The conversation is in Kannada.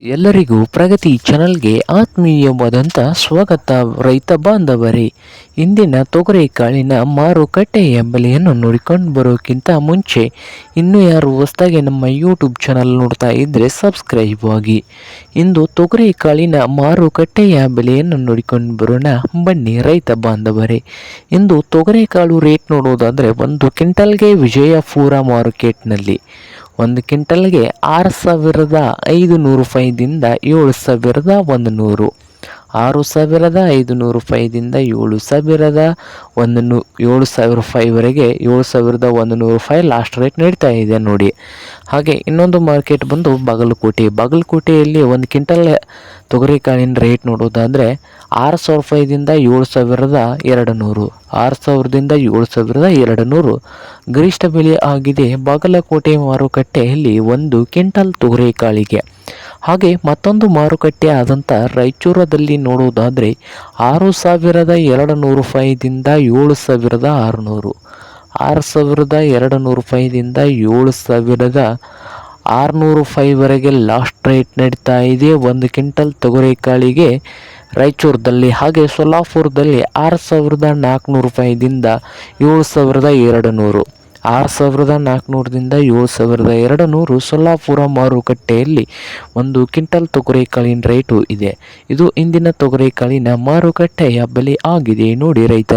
ಎಲ್ಲರಿಗೂ ಪ್ರಗತಿ ಚಾನಲ್ಗೆ ಆತ್ಮೀಯವಾದಂಥ ಸ್ವಾಗತ. ರೈತ ಬಾಂಧವರೇ, ಇಂದಿನ ತೊಗರಿ ಕಾಳಿನ ಮಾರುಕಟ್ಟೆಯ ಬೆಲೆಯನ್ನು ನೋಡಿಕೊಂಡು ಬರೋಕ್ಕಿಂತ ಮುಂಚೆ ಇನ್ನೂ ಯಾರು ಹೊಸದಾಗಿ ನಮ್ಮ ಯೂಟ್ಯೂಬ್ ಚಾನಲ್ ನೋಡ್ತಾ ಇದ್ದರೆ ಸಬ್ಸ್ಕ್ರೈಬ್ ಆಗಿ. ಇಂದು ತೊಗರಿ ಕಾಳಿನ ಮಾರುಕಟ್ಟೆಯ ಬೆಲೆಯನ್ನು ನೋಡಿಕೊಂಡು ಬರೋಣ ಬನ್ನಿ ರೈತ ಬಾಂಧವರೇ. ಇಂದು ತೊಗರಿ ಕಾಳು ರೇಟ್ ನೋಡೋದಾದರೆ ಒಂದು ಕ್ವಿಂಟಲ್ಗೆ ವಿಜಯಪುರ ಮಾರ್ಕೆಟ್ನಲ್ಲಿ 1 ಕ್ವಿಂಟಲ್ಗೆ 6,500 ರೂಪಾಯಿದಿಂದ 7,100, 6,500 ರೂಪಾಯಿದಿಂದ 7,000 ರೂಪಾಯಿವರೆಗೆ 7,100 ರೂಪಾಯಿ ಲಾಸ್ಟ್ ರೇಟ್ ನಡೀತಾ ಇದೆ ನೋಡಿ. ಹಾಗೆ ಇನ್ನೊಂದು ಮಾರ್ಕೆಟ್ ಬಂದು ಬಾಗಲಕೋಟೆಯಲ್ಲಿ 1 ಕ್ವಿಂಟಲ್ ತೊಗರಿಕಾಳಿನ ರೇಟ್ ನೋಡೋದಾದರೆ 6,000 ರೂಪಾಯಿದಿಂದ 7,200, 6,000ದಿಂದ 7,200 ಗರಿಷ್ಠ ಬೆಲೆ ಆಗಿದೆ ಬಾಗಲಕೋಟೆ ಮಾರುಕಟ್ಟೆಯಲ್ಲಿ 1 ಕ್ವಿಂಟಲ್ ತೊಗರಿಕಾಳಿಗೆ. ಹಾಗೆ ಮತ್ತೊಂದು ಮಾರುಕಟ್ಟೆ ಆದಂಥ ರಾಯಚೂರದಲ್ಲಿ ನೋಡೋದಾದರೆ 6,200 ರೂಪಾಯಿದಿಂದ 7,600, 6,200 ರೂಪಾಯಿದಿಂದ 7,600 ರೂಪಾಯಿವರೆಗೆ ಲಾಸ್ಟ್ ರೇಟ್ ನಡೀತಾ ಇದೆ 1 ಕ್ವಿಂಟಲ್ ತೊಗರಿಕಾಳಿಗೆ ರಾಯಚೂರದಲ್ಲಿ. ಹಾಗೆ ಸೊಲ್ಲಾಪುರದಲ್ಲಿ 6,400 ರೂಪಾಯಿದಿಂದ 7,200, 6,400ದಿಂದ 7,200 ಸೊಲ್ಲಾಪುರ ಮಾರುಕಟ್ಟೆಯಲ್ಲಿ 1 ಕ್ವಿಂಟಲ್ ತೊಗರಿಕಾಳಿನ ರೇಟು ಇದೆ. ಇದು ಇಂದಿನ ತೊಗರಿಕಾಳಿನ ಮಾರುಕಟ್ಟೆಯ ಬೆಲೆ ಆಗಿದೆ ನೋಡಿ ರೈತ.